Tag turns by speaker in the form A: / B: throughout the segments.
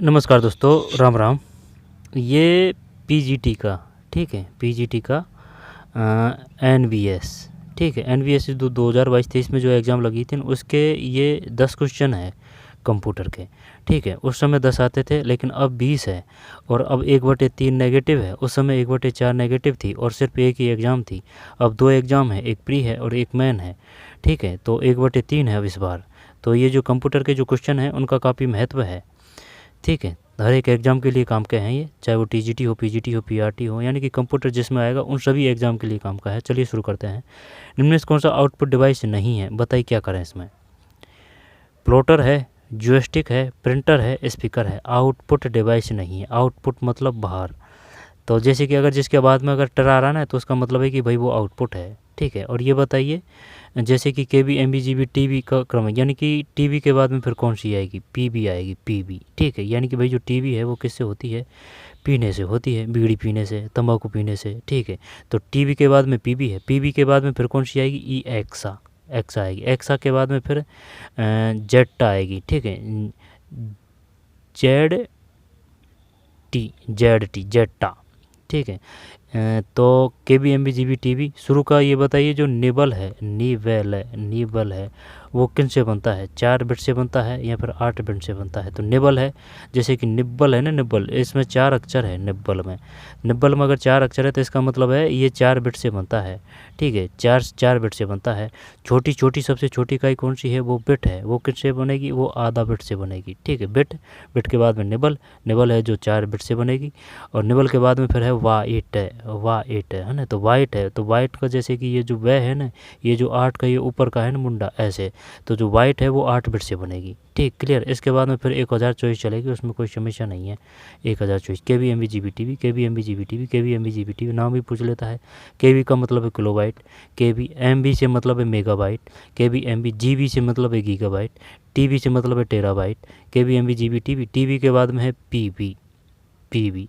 A: नमस्कार दोस्तों, राम राम। ये पीजीटी का, ठीक है, पीजीटी का एनवीएस, ठीक है, एनवीएस 2022-23 में जो एग्ज़ाम लगी थी उसके ये 10 क्वेश्चन है कंप्यूटर के, ठीक है। उस समय 10 आते थे लेकिन अब 20 है और अब 1/3 नेगेटिव है। उस समय 1/4 नेगेटिव थी और सिर्फ एक ही एग्ज़ाम थी। अब 2 एग्ज़ाम है, एक प्री है और एक मेन है, ठीक है। तो 1/3 है अब इस बार। तो ये जो कंप्यूटर के जो क्वेश्चन हैं उनका काफ़ी महत्व है, ठीक है। हर एक एग्ज़ाम के लिए काम के हैं ये, चाहे वो टीजीटी हो, पीजीटी हो, पीआरटी हो, यानी कि कंप्यूटर जिसमें आएगा उन सभी एग्ज़ाम के लिए काम का है। चलिए शुरू करते हैं। निम्न में से कौन सा आउटपुट डिवाइस नहीं है, बताइए क्या करें इसमें। प्लॉटर है, जॉयस्टिक है, प्रिंटर है, स्पीकर है। आउटपुट डिवाइस नहीं है। आउटपुट मतलब बाहर। तो जैसे कि अगर जिसके बाद में अगर टर आ रहा ना तो उसका मतलब है कि भाई वो आउटपुट है, ठीक है। और ये बताइए, जैसे कि केबी, एमबी, जीबी, टीबी का क्रम है, यानी कि टीबी के बाद में फिर कौन सी आएगी, पीबी आएगी, पीबी, ठीक है। यानी कि भाई जो टीबी है वो किससे होती है, पीने से होती है, बीड़ी पीने से, तंबाकू पीने से, ठीक है। तो टीबी के बाद में पीबी है, पीबी के बाद में फिर कौन सी आएगी, ई एक्सा, एक्सा आएगी। एक्सा के बाद में फिर जेटा आएगी, ठीक है, जेड टी, जेड टी, जेटा, ठीक है। तो केबी, एमबी, जीबी, टीबी। शुरू का ये बताइए, जो निबल है, निबल है, निबल है, वो किन से बनता है, 4 बिट से बनता है या फिर 8 बिट से बनता है। तो निबल है, जैसे कि निब्बल है ना, निब्बल, इसमें 4 अक्षर है निब्बल में। निब्बल में अगर 4 अक्षर है तो इसका मतलब है ये 4 बिट से बनता है, ठीक है, 4 बिट से बनता है। छोटी छोटी सबसे छोटी इकाई कौन सी है, वो बिट है। वो किस से बनेगी, वो आधा बिट से बनेगी, ठीक है। बिट, बिट के बाद में निबल, निबल है जो 4 बिट से बनेगी। और निबल के बाद में फिर है वाइट, वाइट है ना। तो वाइट है, तो वाइट का जैसे कि ये जो वे है ना, ये जो 8 का ये ऊपर का है ना मुंडा, ऐसे, तो जो वाइट है वो 8 बिट से बनेगी, ठीक, क्लियर। इसके बाद में फिर 1000 चॉइस चलेगी, उसमें कोई समस्या नहीं है। 1000 चॉइस, केबी, एमबी, जीबी, टीबी, केबी, एमबी, जीबी, टीबी, केबी, एमबी, जीबी, टीबी, नाम भी पूछ लेता है। केबी का मतलब है किलोबाइट, केबी, एमबी से मतलब है मेगाबाइट, केबी, एमबी, जीबी से मतलब है गीगाबाइट, टीबी से मतलब है टेराबाइट, केबी, एमबी, जीबी, टीबी, टीबी के बाद में है पीबी, पीबी,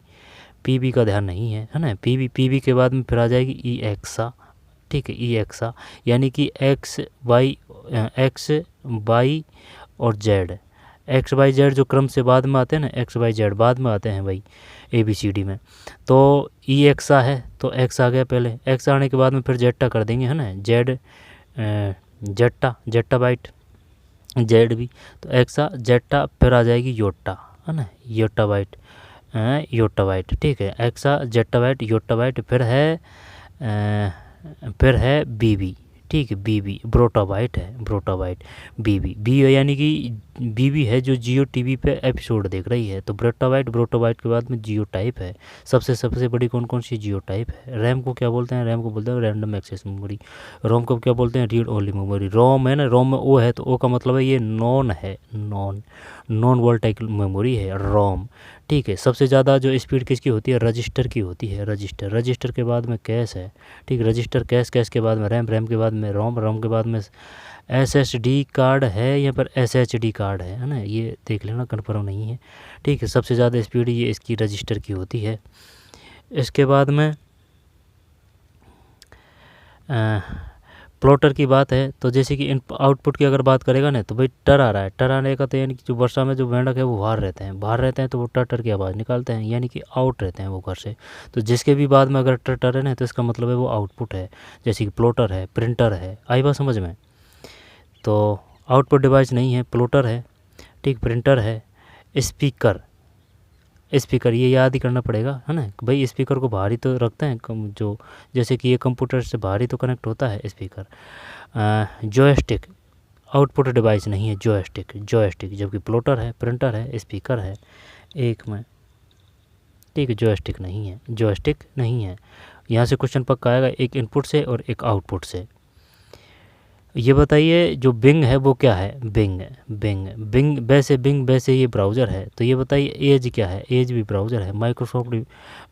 A: पीबी का ध्यान नहीं है ना। पीबी, पीबी के बाद में फिर आ जाएगी ई एक्सा, ठीक है, ई एक्सा, यानी कि एक्स वाई और जेड। एक्स वाई जेड जो क्रम से बाद में आते हैं ना, एक्स वाई जेड बाद में आते हैं भाई ए बी सी डी में। तो ई एक्सा है तो एक्स आ गया पहले, एक्स आने के बाद में फिर जेट्टा कर देंगे, है ना, Z, zetta, zettabyte, Z भी, तो एक्सा, जेट्टा, फिर आ जाएगी योट्टा, है ना, योट्टा बाइट, योट्टाबाइट, ठीक है। एक्सा, जेट्टाबाइट, योट्टाबाइट, फिर है बीबी, ठीक है, बीबी, ब्रोटाबाइट है, ब्रोटाबाइट, बीबी, बी यानी कि बीबी है जो जियो टीवी पे एपिसोड देख रही है। तो ब्रोटाबाइट, ब्रोटाबाइट के बाद में जियो टाइप है। सबसे बड़ी कौन कौन सी जियो टाइप है। रैम को क्या बोलते हैं, रैम को बोलते हैं रैंडम एक्सेस मेमोरी। रोम को क्या बोलते हैं, रीड ओनली मेमोरी। रोम है ना, रोम में ओ है तो ओ का मतलब है ये नॉन है, नॉन, नॉन वोलेटाइल मेमोरी है रोम, ठीक है। सबसे ज़्यादा जो स्पीड किसकी होती है, रजिस्टर की होती है, रजिस्टर, रजिस्टर के बाद में कैश है, ठीक, रजिस्टर, कैश, कैश के बाद में रैम, रैम के बाद में रोम, रोम के बाद में एसएसडी कार्ड है या फिर एसएचडी कार्ड है ना, ये देख लेना, कन्फर्म नहीं है, ठीक है। सबसे ज़्यादा स्पीड ये इसकी रजिस्टर की होती है। इसके बाद में प्लॉटर की बात है तो जैसे कि इन आउटपुट की अगर बात करेगा ना तो भाई टर आ रहा है, टर आने का तो यानी कि जो वर्षा में जो मेंढक है वो बाहर रहते हैं, बाहर रहते हैं तो वो टर टर की आवाज़ निकालते हैं, यानी कि आउट रहते हैं वो घर से। तो जिसके भी बाद में अगर टर टर है ना तो इसका मतलब है वो आउटपुट है, जैसे कि प्लॉटर है, प्रिंटर है। आई बात समझ में। तो आउटपुट डिवाइस नहीं है, प्लॉटर है, ठीक, प्रिंटर है, स्पीकर, स्पीकर ये याद ही करना पड़ेगा, है ना, भाई स्पीकर को बाहर ही तो रखते हैं जो, जैसे कि ये कंप्यूटर से बाहर ही तो कनेक्ट होता है स्पीकर। जॉयस्टिक आउटपुट डिवाइस नहीं है, जॉयस्टिक, जॉयस्टिक, जबकि प्लॉटर है, प्रिंटर है, स्पीकर है, एक में, ठीक है, जॉयस्टिक नहीं है, जॉयस्टिक नहीं है। यहाँ से क्वेश्चन पक्का आएगा, एक इनपुट से और एक आउटपुट से। ये बताइए, जो बिंग है वो क्या है, बिंग, बिंग, बिंग वैसे, बिंग वैसे ये ब्राउज़र है। तो ये बताइए एज क्या है, एज भी ब्राउज़र है, माइक्रोसॉफ्ट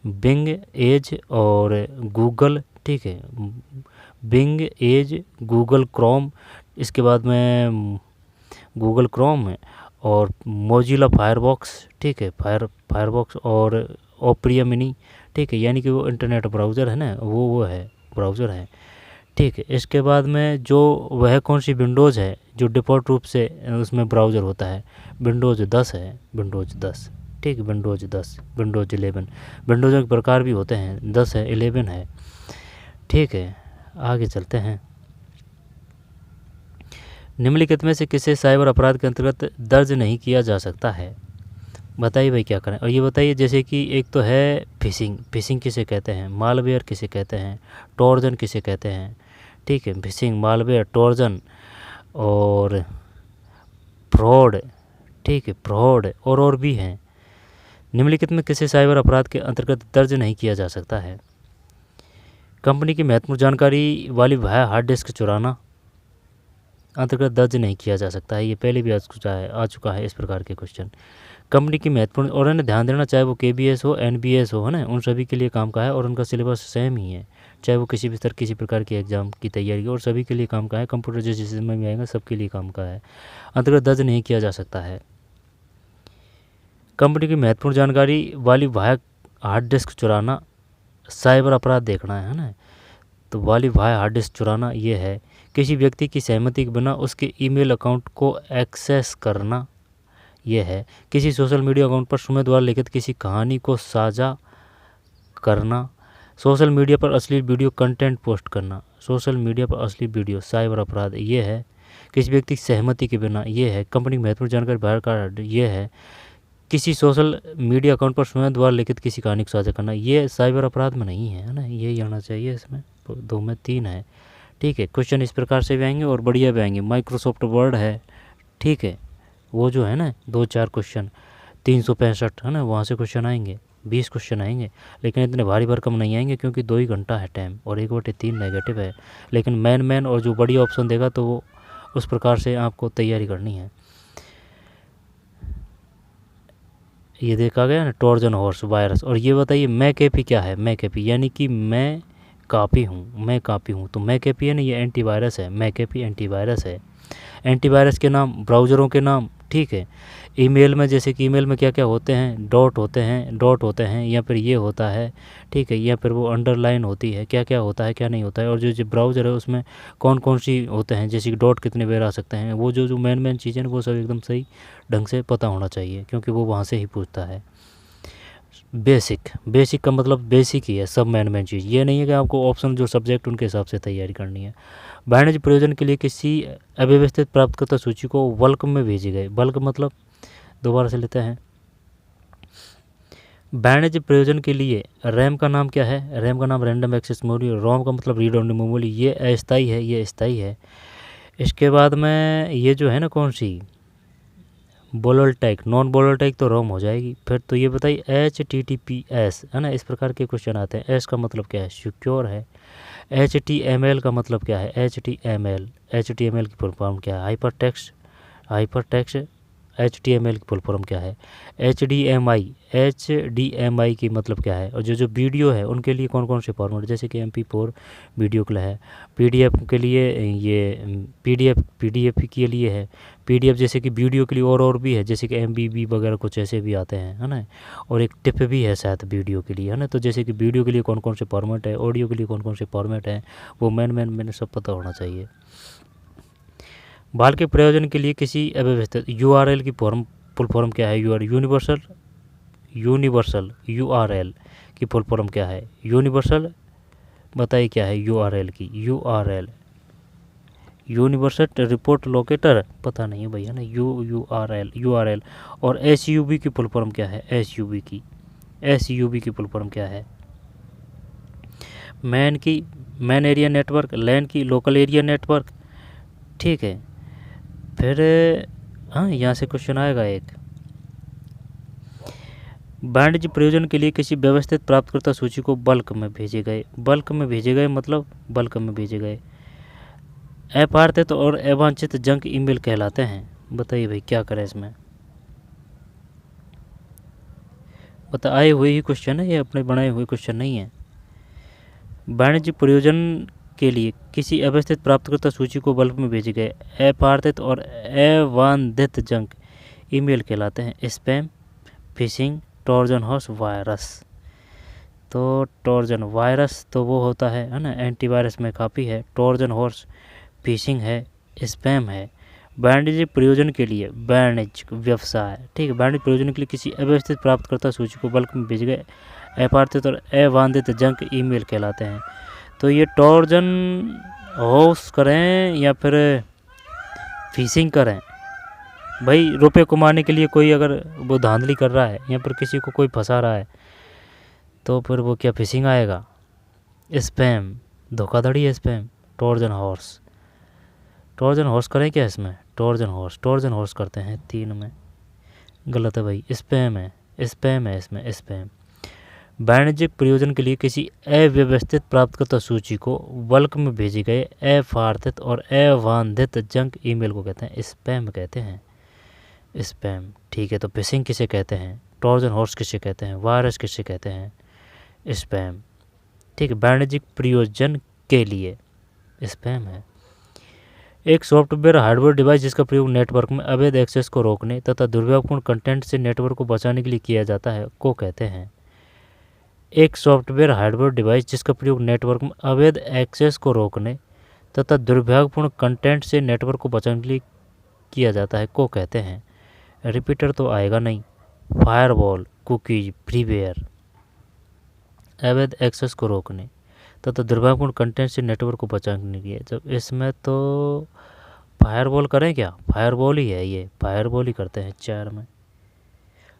A: बिंग, एज और गूगल, ठीक है, बिंग, एज, गूगल क्रोम, इसके बाद में गूगल क्रोम है और मोजिला फायरबॉक्स, ठीक है, फायरबॉक्स और ओपेरा मिनी, ठीक है, यानी कि वो इंटरनेट ब्राउज़र है ना, वो है, ब्राउज़र है, ठीक है। इसके बाद में जो वह कौन सी विंडोज़ है जो डिफ़ॉल्ट रूप से उसमें ब्राउज़र होता है, विंडोज़ 10 है, विंडोज़ 10, ठीक है, विंडोज़ 10, विंडोज़ 11, विंडोज़ों के प्रकार भी होते हैं, 10 है, 11 है। ठीक है, आगे चलते हैं। निम्नलिखित में से किसे साइबर अपराध के अंतर्गत दर्ज नहीं किया जा सकता है? बताइए भाई क्या करें। और ये बताइए, जैसे कि एक तो है फिशिंग, फिशिंग किसे कहते हैं, मालवेयर किसे कहते हैं, ट्रोजन किसे कहते हैं। ठीक है, फिशिंग, मालवेयर, ट्रोजन और फ्रॉड। ठीक है, फ्रॉड और भी हैं। निम्नलिखित में किसे साइबर अपराध के अंतर्गत दर्ज नहीं किया जा सकता है? कंपनी की महत्वपूर्ण जानकारी वाली वाया हार्ड डिस्क चुराना अंतर्गत दर्ज नहीं किया जा सकता है। ये पहले भी आ चुका है इस प्रकार के क्वेश्चन। कंपनी की महत्वपूर्ण, और इन्हें ध्यान देना, चाहे वो KBS हो, NBS हो, है ना, उन सभी के लिए काम का है और उनका सिलेबस सेम ही है, चाहे वो किसी भी स्तर किसी प्रकार के एग्जाम की तैयारी हो, और सभी के लिए काम का है। कंप्यूटर जिस सिस्टम में आएगा सबके लिए काम का है, अंतर्गत दर्ज नहीं किया जा सकता है। कंपनी की महत्वपूर्ण जानकारी वाली वाया हार्ड डिस्क चुराना साइबर अपराध देखना है ना, तो वाली वाया हार्ड डिस्क चुराना ये है। किसी व्यक्ति की सहमति के बिना उसके ईमेल अकाउंट को एक्सेस करना ये है। किसी सोशल मीडिया अकाउंट पर स्वयं द्वारा लिखित किसी कहानी को साझा करना। सोशल मीडिया पर अश्लील वीडियो कंटेंट पोस्ट करना, सोशल मीडिया पर अश्लील वीडियो साइबर अपराध ये है। किसी व्यक्ति की सहमति के बिना ये है। कंपनी की महत्वपूर्ण जानकारी बाहर कार्ड ये है। किसी सोशल मीडिया अकाउंट पर स्वयं द्वारा लिखित किसी कहानी को साझा करना, ये साइबर अपराध में नहीं है ना, यही आना चाहिए इसमें। 2 में 3 है। ठीक है, क्वेश्चन इस प्रकार से भी आएंगे और बढ़िया भी आएंगे। माइक्रोसॉफ्ट वर्ड है, ठीक है, वो जो है ना 2-4 क्वेश्चन 365 है ना, वहाँ से क्वेश्चन आएंगे, 20 क्वेश्चन आएंगे, लेकिन इतने भारी भरकम नहीं आएंगे क्योंकि 2 ही घंटा है टाइम और 1/3 नेगेटिव है। लेकिन मैन और जो बढ़िया ऑप्शन देगा तो वो उस प्रकार से आपको तैयारी करनी है। ये देखा गया ना, ट्रोजन हॉर्स वायरस। और ये बताइए मैकेपी क्या है? मैकेपी यानी कि मैं कापी हूँ, तो मैकेपी है ना, ये एंटीवायरस है। मैकेपी एंटीवायरस है। एंटीवायरस के नाम, ब्राउज़रों के नाम, ठीक है। ईमेल में, जैसे कि ईमेल में क्या क्या होते हैं, डॉट होते हैं या फिर ये होता है, ठीक है, या फिर वो अंडरलाइन होती है, क्या क्या होता है क्या नहीं होता है। और जो ब्राउज़र है उसमें कौन कौन सी होते हैं, जैसे कि डॉट कितने बार आ सकते हैं, वो जो मेन चीज़ें हैं वो सब एकदम सही ढंग से पता होना चाहिए क्योंकि वो वहाँ से ही पूछता है। बेसिक का मतलब बेसिक ही है, सब मेन चीज़। ये नहीं है कि आपको ऑप्शन जो सब्जेक्ट उनके हिसाब से तैयारी करनी है। वाणिज्य प्रयोजन के लिए किसी अव्यवस्थित प्राप्तकर्ता सूची को बल्क में भेजे गए। बल्क मतलब, दोबारा से लेते हैं, वाणिज्य प्रयोजन के लिए रैम का नाम क्या है? रैम का नाम रैंडम एक्सेस मेमोरी। रोम का मतलब रीड ओनली मेमोरी, ये अस्थायी है, ये स्थायी है। इसके बाद में ये जो है ना, कौन सी, वोलेटाइक, नॉन वोलेटाइक तो रोम हो जाएगी। फिर तो ये बताइए HTTPS है ना, इस प्रकार के क्वेश्चन आते हैं। एस का मतलब क्या है? सिक्योर है। HTML का मतलब क्या है? HTML की फुल फॉर्म क्या है? Hyper text. HTML की फुल फॉर्म क्या है? HDMI की मतलब क्या है? और जो वीडियो है उनके लिए कौन कौन से फॉर्मेट, जैसे कि MP4 वीडियो के लिए है, PDF के लिए ये PDF के लिए है, PDF जैसे कि वीडियो के लिए, और भी है, जैसे कि MBB वगैरह कुछ ऐसे भी आते हैं, है ना। और एक टिप भी है शायद वीडियो के लिए, है ना। तो जैसे कि वीडियो के लिए कौन कौन से फॉर्मेट है, ऑडियो के लिए कौन कौन से फॉर्मेट है, वो मैंने सब पता होना चाहिए। बाल के प्रयोजन के लिए किसी अव्यवस्थित URL की फुल फॉर्म क्या है? यूनिवर्सल URL की फुल फॉर्म क्या है? यूनिवर्सल, बताइए क्या है URL की? यूनिवर्सल रिपोर्ट लोकेटर, पता नहीं है भैया ना। URL। और SUB की फुल फॉर्म क्या है? SUB की फुल फॉर्म क्या है? मैन एरिया नेटवर्क, लैन की लोकल एरिया नेटवर्क, ठीक है। फिर हाँ, यहाँ से क्वेश्चन आएगा एक, वाणिज्य प्रयोजन के लिए किसी व्यवस्थित प्राप्तकर्ता सूची को बल्क में भेजे गए। बल्क में भेजे गए मतलब बल्क में भेजे गए। अपार्थित और अवांछित जंक ईमेल कहलाते हैं। बताइए भाई क्या करें इसमें? बता, आए हुए ही क्वेश्चन है, ये अपने बनाए हुए क्वेश्चन नहीं है। वाणिज्य प्रयोजन के लिए किसी अवस्थित प्राप्तकर्ता सूची को बल्क में भेजे गए अपार्थित और अवांछित जंक ईमेल कहलाते हैं spam, fishing, Trojan horse virus. तो ट्रोजन वायरस तो वो होता है ना, एंटीवायरस में काफ़ी है। ट्रोजन हॉर्स फिशिंग है, स्पैम है, वाणिज्यिक प्रयोजन के लिए, वाणिज्यिक व्यवसाय, ठीक है, वाणिज्यिक प्रयोजन के लिए किसी अव्यवस्थित प्राप्तकर्ता सूची को बल्क में भेजे गए अपार्थित और अवांछित जंक ईमेल कहलाते हैं। तो ये ट्रोजन हॉर्स करें या फिर फिशिंग करें, भाई रुपए कमाने के लिए कोई अगर वो धांधली कर रहा है या फिर किसी को कोई फंसा रहा है तो फिर वो क्या फिशिंग आएगा? स्पैम, धोखाधड़ी है spam. Trojan horse, Trojan horse करें क्या इसमें? ट्रोजन हॉर्स करते हैं 3 में, गलत है भाई, स्पैम है, स्पैम है इसमें, स्पैम। वाणिज्यिक प्रयोजन के लिए किसी अव्यवस्थित प्राप्तकर्ता सूची को बल्क में भेजे गए अपार्थित और अवांछित जंक ईमेल को कहते हैं स्पैम कहते हैं, स्पैम, ठीक है। तो फिशिंग किसे कहते हैं? ट्रोजन हॉर्स किसे कहते हैं? वायरस किसे कहते हैं? स्पैम, ठीक है। वाणिज्यिक प्रयोजन के लिए स्पैम है। एक सॉफ्टवेयर हार्डवेयर डिवाइस जिसका प्रयोग नेटवर्क में अवैध एक्सेस को रोकने तथा दुर्व्यवहारपूर्ण कंटेंट से नेटवर्क को बचाने के लिए किया जाता है को कहते हैं। एक सॉफ्टवेयर हार्डवेयर डिवाइस जिसका प्रयोग नेटवर्क में अवैध एक्सेस को रोकने तथा दुर्भावनापूर्ण कंटेंट से नेटवर्क को बचाने के लिए किया जाता है को कहते हैं। रिपीटर तो आएगा नहीं। फायरवॉल, कुकीज, फ्रीवेयर, अवैध एक्सेस को रोकने तथा दुर्भावनापूर्ण कंटेंट से नेटवर्क को बचाने के लिए। जब इसमें तो फायरवॉल करें क्या? फायरवॉल ही है, ये फायरवॉल ही करते हैं 4 में,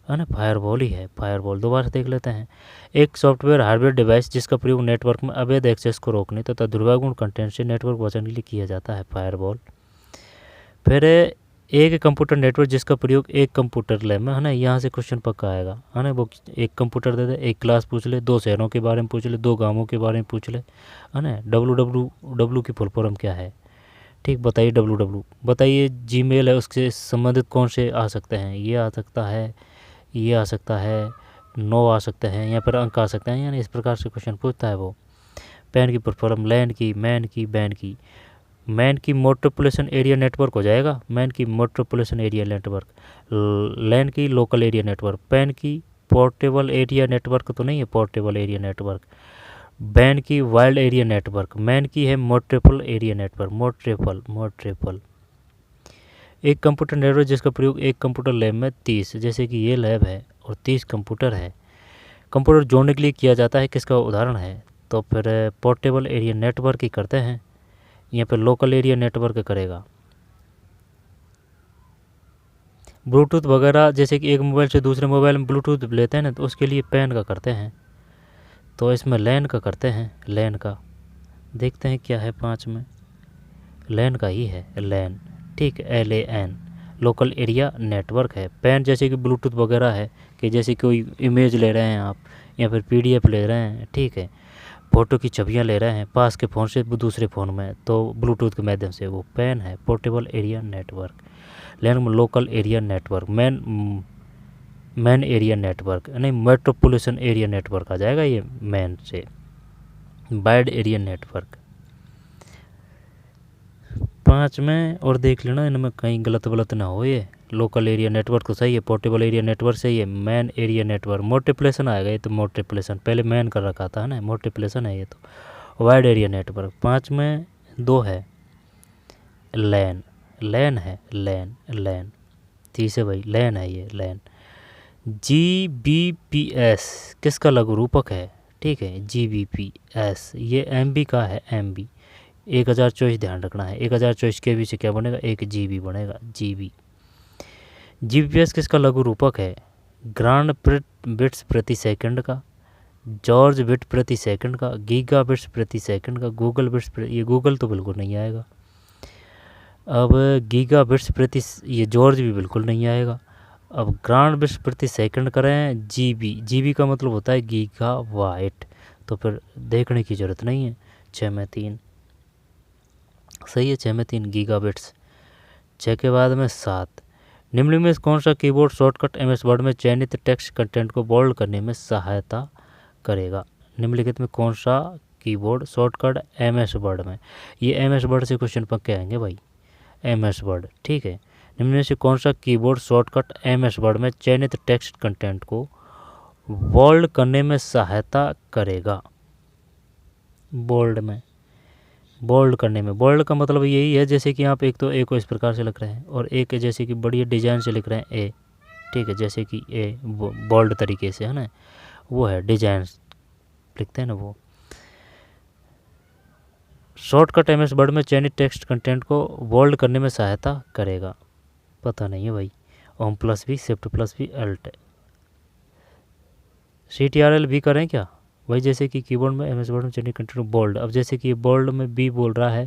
A: है ना, फायरवॉल ही है, फायरवॉल। दोबारा देख लेते हैं। एक सॉफ्टवेयर हार्डवेयर डिवाइस जिसका प्रयोग नेटवर्क में अवैध एक्सेस को रोकने तथा दुर्भावनापूर्ण कंटेंट से नेटवर्क बचाने के लिए किया जाता है, फायरवॉल। फिर एक कंप्यूटर नेटवर्क जिसका प्रयोग एक कंप्यूटर लैब में, है ना, यहाँ से क्वेश्चन पक्का आएगा, है ना। वो एक कंप्यूटर दे दे, एक क्लास पूछ ले, 2 शहरों के बारे में पूछ ले, 2 गाँवों के बारे में पूछ ले, है ना। डब्ल्यू की फुल फॉर्म क्या है, ठीक, बताइए। डब्ल्यू बताइए। जीमेल है, उससे संबंधित कौन से आ सकते हैं? ये आ सकता है, ये आ सकता है, 9 आ सकते हैं, या फिर अंक आ सकते हैं, यानी इस प्रकार से क्वेश्चन पूछता है वो। पैन की फुल फॉर्म लैंड की, मैन की, बैन की। मैन की मेट्रोपॉलिटन एरिया नेटवर्क हो जाएगा, मैन की मेट्रोपॉलिटन एरिया नेटवर्क। लैंड की लोकल एरिया नेटवर्क। पैन की पोर्टेबल एरिया नेटवर्क तो नहीं है, पोर्टेबल एरिया नेटवर्क। बैन की वाइल्ड एरिया नेटवर्क। मैन की है मोट्रिपल एरिया नेटवर्क, मोट्रिपल। एक कंप्यूटर नेटवर्क जिसका प्रयोग एक कंप्यूटर लैब में 30, जैसे कि ये लैब है और 30 कंप्यूटर है, कंप्यूटर जोड़ने के लिए किया जाता है, किसका उदाहरण है? तो फिर पोर्टेबल एरिया नेटवर्क ही करते हैं, यहाँ पे लोकल एरिया नेटवर्क करेगा। ब्लूटूथ वगैरह, जैसे कि एक मोबाइल से दूसरे मोबाइल में ब्लूटूथ लेते हैं ना, तो उसके लिए पैन का करते हैं, तो इसमें लैन का करते हैं, लैन का। देखते हैं क्या है 5 में, लैन का ही है, लैन, ठीक, LAN, लोकल एरिया नेटवर्क है। पैन जैसे कि ब्लूटूथ वगैरह है, कि जैसे कोई इमेज ले रहे हैं आप या फिर PDF ले रहे हैं, ठीक है, फ़ोटो की छवियाँ ले रहे हैं पास के फ़ोन से दूसरे फ़ोन में, तो ब्लूटूथ के माध्यम से, वो पैन है, पोर्टेबल एरिया नेटवर्क। लैन में local area network, MAN area network, नहीं, मेट्रोपॉलिटन एरिया नेटवर्क आ जाएगा ये मैन से। वाइड एरिया नेटवर्क 5 में, और देख लेना इनमें कहीं गलत ना हो। ये लोकल एरिया नेटवर्क तो सही है, पोर्टेबल एरिया नेटवर्क सही है, मैन एरिया नेटवर्क, मोटिप्लेशन आएगा ये तो, मोटिप्लेशन पहले मैन कर रखा था ना, मोटिप्लेशन है ये तो। वाइड एरिया नेटवर्क 5 में 2 है, लैन, लैन है, लैन 30 है भाई, लैन है ये, लैन। GBPS किसका लघु रूपक है? ठीक है, GBPS ये MB का है, MB 1024 ध्यान रखना है, 1024 KB से क्या बनेगा? 1 GB बनेगा, GB। GBPS किसका लघु रूपक है? ग्रांड बिट्स प्रति सेकंड का, जॉर्ज बिट प्रति सेकंड का, गीगा बिट्स प्रति सेकंड का, गूगल बिट्स ये गूगल तो बिल्कुल नहीं आएगा। अब गीगा बिट्स प्रति, ये जॉर्ज भी बिल्कुल नहीं आएगा। अब ग्रांड बिट्स प्रति सेकंड करें, GB का मतलब होता है गीगा वाइट, तो फिर देखने की ज़रूरत नहीं है। 6 में 3 सही है, 6 में 3 गीगाबिट्स। 6 के बाद में 7, निम्न में कौन सा कीबोर्ड शॉर्टकट MS वर्ड में चयनित टेक्स्ट कंटेंट को बोल्ड करने में सहायता करेगा? निम्नलिखित में कौन सा कीबोर्ड शॉर्टकट MS वर्ड में, ये MS वर्ड से क्वेश्चन पक्के आएंगे भाई, MS वर्ड, ठीक है। निम्न में से कौन सा कीबोर्ड शॉर्टकट MS वर्ड में चयनित टेक्स्ट कंटेंट को बोल्ड करने में सहायता करेगा? बोल्ड में बोल्ड करने में। बोल्ड का मतलब यही है जैसे कि आप एक तो ए को इस प्रकार से लिख रहे हैं और एक जैसे कि बढ़िया डिजाइन से लिख रहे हैं ए, ठीक है, जैसे कि ए बोल्ड तरीके से, है ना, वो है डिजाइन लिखते हैं ना वो। शॉर्टकट एमएस वर्ड में चयनित टेक्स्ट कंटेंट को बोल्ड करने में सहायता करेगा। पता नहीं है भाई। ओम प्लस भी, शिफ्ट प्लस भी, अल्ट। CTRL भी करें क्या? वही जैसे कि कीबोर्ड में एमएस वर्ड में चयनित कंटेंट बोल्ड। अब जैसे कि बोल्ड में बी बोल रहा है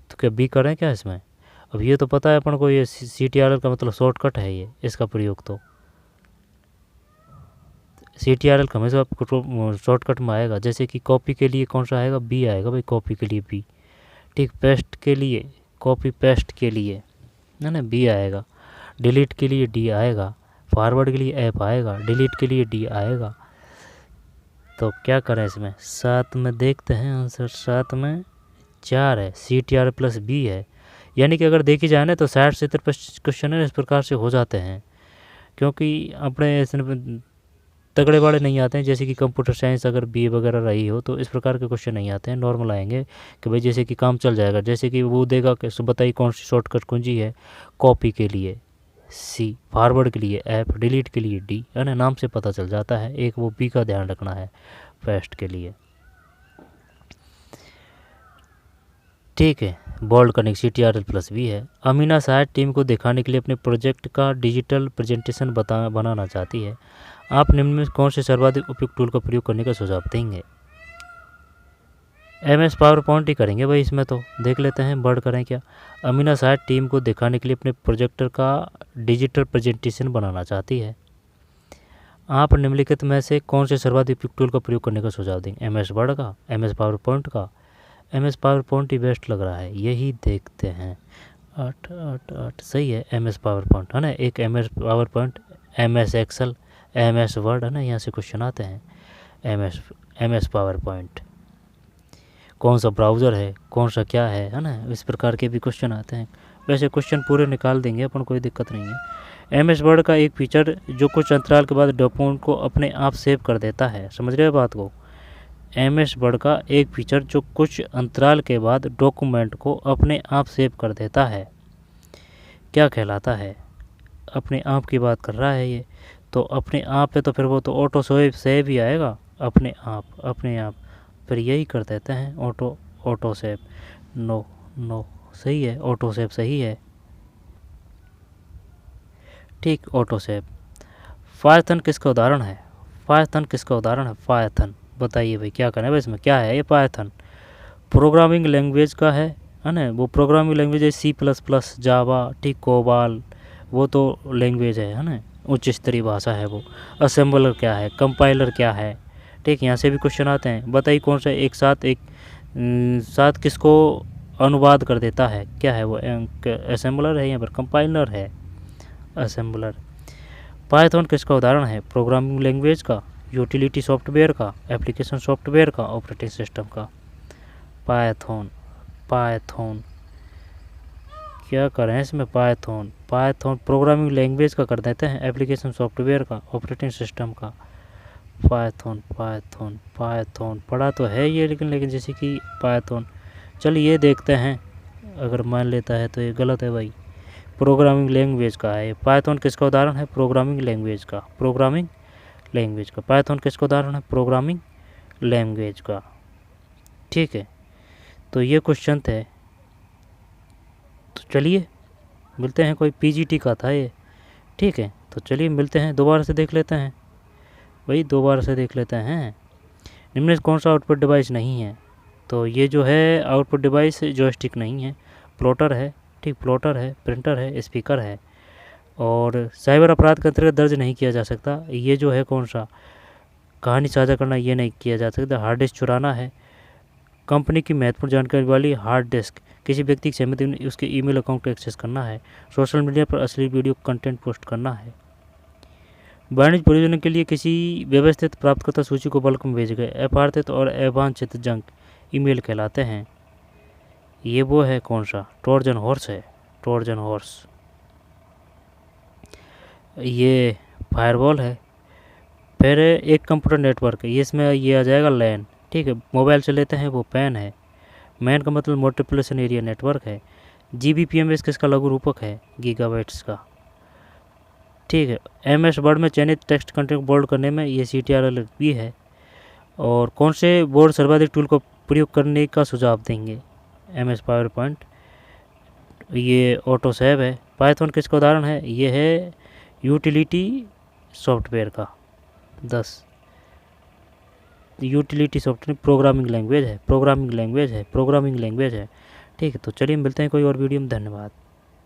A: तो क्या बी करें क्या इसमें? अब ये तो पता है अपन को, ये CTRL का मतलब शॉर्टकट है, ये इसका प्रयोग तो CTRL का हमेशा शॉर्टकट में आएगा। जैसे कि कॉपी के लिए कौन सा आएगा? बी आएगा भाई, कॉपी के लिए बी, ठीक। पेस्ट के लिए, कॉपी पेस्ट के लिए, है ना, बी आएगा। डिलीट के लिए डी आएगा। फॉरवर्ड के लिए एफ आएगा। डिलीट के लिए डी आएगा। तो क्या करें इसमें? 7 में देखते हैं आंसर। 7 में 4 है, CTRL प्लस बी है। यानी कि अगर देखी जाए ना तो 60-70 क्वेश्चन इस प्रकार से हो जाते हैं, क्योंकि अपने तगड़े वाले नहीं आते हैं। जैसे कि कंप्यूटर साइंस अगर बी वगैरह रही हो तो इस प्रकार के क्वेश्चन नहीं आते हैं, नॉर्मल आएंगे कि भाई जैसे कि काम चल जाएगा। जैसे कि वो देगा कि बताइए कौन सी शॉर्टकट कुंजी है? कॉपी के लिए सी, फॉरवर्ड के लिए एफ, डिलीट के लिए डी, है ना, नाम से पता चल जाता है। एक वो बी का ध्यान रखना है पेस्ट के लिए, ठीक है। बोल्ड करने CTRL प्लस भी है। अमीना शायद टीम को दिखाने के लिए अपने प्रोजेक्ट का डिजिटल प्रेजेंटेशन बनाना चाहती है। आप निम्न में कौन से सर्वाधिक उपयुक्त टूल का प्रयोग करने का सुझाव देंगे? MS पावर पॉइंट ही करेंगे भाई इसमें तो। देख लेते हैं वर्ड करें क्या। अमीना शायद टीम को दिखाने के लिए अपने प्रोजेक्टर का डिजिटल प्रेजेंटेशन बनाना चाहती है। आप निम्नलिखित में से कौन से सर्वाधिक उपयुक्त टूल का प्रयोग करने का सुझाव देंगे? MS वर्ड का, MS पावर पॉइंट का? MS पावर पॉइंट ही बेस्ट लग रहा है, यही देखते हैं। 8 8 8 सही है, MS पावर पॉइंट, है ना। एक MS PowerPoint, MS Excel, MS Word, है ना, यहाँ से क्वेश्चन आते हैं। MS पावर पॉइंट कौन सा ब्राउज़र है, कौन सा क्या है ना, इस प्रकार के भी क्वेश्चन आते हैं। वैसे क्वेश्चन पूरे निकाल देंगे अपन, कोई दिक्कत नहीं है। MS वर्ड का एक फीचर जो कुछ अंतराल के बाद डॉक्यूमेंट को अपने आप सेव कर देता है। समझ रहे हो बात को? MS वर्ड का एक फीचर जो कुछ अंतराल के बाद डॉक्यूमेंट को अपने आप सेव कर देता है, क्या कहलाता है? अपने आप की बात कर रहा है ये, तो अपने आप है तो फिर वो तो ऑटो सेव ही आएगा। अपने आप फिर यही कर देते हैं, ऑटो सेव। नो सही है, ऑटो सेव सही है, ठीक, ऑटो सेव। पायथन किसका उदाहरण है? पायथन किसका उदाहरण है? पायथन बताइए भाई, क्या करें भाई इसमें? क्या है ये? पायथन प्रोग्रामिंग लैंग्वेज का है ना। वो प्रोग्रामिंग लैंग्वेज है C++, जावा, ठीक, कोबाल, वो तो लैंग्वेज है ना, उच्च स्तरीय भाषा है वो। असेंबलर क्या है? कंपाइलर क्या है? ठीक, यहाँ से भी क्वेश्चन आते हैं। बताइए कौन सा एक साथ किसको अनुवाद कर देता है? क्या है वो? असेंबलर है, यहाँ पर कंपाइलर है, असेंबलर। पायथन किसका उदाहरण है? प्रोग्रामिंग लैंग्वेज का, यूटिलिटी सॉफ्टवेयर का, एप्लीकेशन सॉफ्टवेयर का, ऑपरेटिंग सिस्टम का। पायथन क्या करें इसमें? पायथन प्रोग्रामिंग लैंग्वेज का कर देते हैं, एप्लीकेशन सॉफ्टवेयर का, ऑपरेटिंग सिस्टम का। पायथन पढ़ा तो है ये, लेकिन जैसे कि पायथन, चलिए ये देखते हैं, अगर मान लेता है तो ये गलत है भाई। प्रोग्रामिंग लैंग्वेज का है पायथन। किसका उदाहरण है? प्रोग्रामिंग लैंग्वेज का। पायथन किसका उदाहरण है? प्रोग्रामिंग लैंग्वेज का, ठीक है। तो ये क्वेश्चन थे, तो चलिए मिलते हैं। कोई PGT का था ये, ठीक है। तो चलिए मिलते हैं, दोबारा से देख लेते हैं भाई, दोबारा से देख लेते हैं। निम्न में कौन सा आउटपुट डिवाइस नहीं है? तो ये जो है आउटपुट डिवाइस जॉयस्टिक नहीं है, प्लॉटर है, ठीक, प्लॉटर है, प्रिंटर है, स्पीकर है। और साइबर अपराध के अंतर्गत दर्ज नहीं किया जा सकता, ये जो है कौन सा? कहानी साझा करना, ये नहीं किया जा सकता। हार्ड डिस्क चुराना है, कंपनी की महत्वपूर्ण जानकारी वाली हार्ड डिस्क, किसी व्यक्ति की सहमति में उसके ईमेल अकाउंट को एक्सेस करना है, सोशल मीडिया पर असली वीडियो कंटेंट पोस्ट करना है। वाणिज्य प्रयोजन के लिए किसी व्यवस्थित प्राप्तकर्ता सूची को बल्क में भेजे गए अपार्थित और अवांछित जंक ईमेल कहलाते हैं। ये वो है कौन सा? ट्रोजन हॉर्स है, ट्रोजन हॉर्स। ये फायरवॉल है। फिर एक कंप्यूटर नेटवर्क है, ये इसमें ये आ जाएगा लैन, ठीक है। मोबाइल से लेते हैं वो पैन है, मैन का मतलब मल्टीप्लिकेशन एरिया नेटवर्क है। GBPMS किसका लघु रूपक है, गीगाबाइट्स का। ठीक है। MS वर्ड में चयनित टेक्स्ट कंटेंट को बोल्ड करने में ये CTRL-V है। और कौन से बोर्ड सर्वाधिक टूल को प्रयोग करने का सुझाव देंगे, MS पावर पॉइंट, ये ऑटो सेव है। पाइथन किसका उदाहरण है, ये है यूटिलिटी सॉफ्टवेयर का। 10 यूटिलिटी सॉफ्टवेयर प्रोग्रामिंग लैंग्वेज है, प्रोग्रामिंग लैंग्वेज है, प्रोग्रामिंग लैंग्वेज है। ठीक है, तो चलिए मिलते हैं कोई और वीडियो में। धन्यवाद।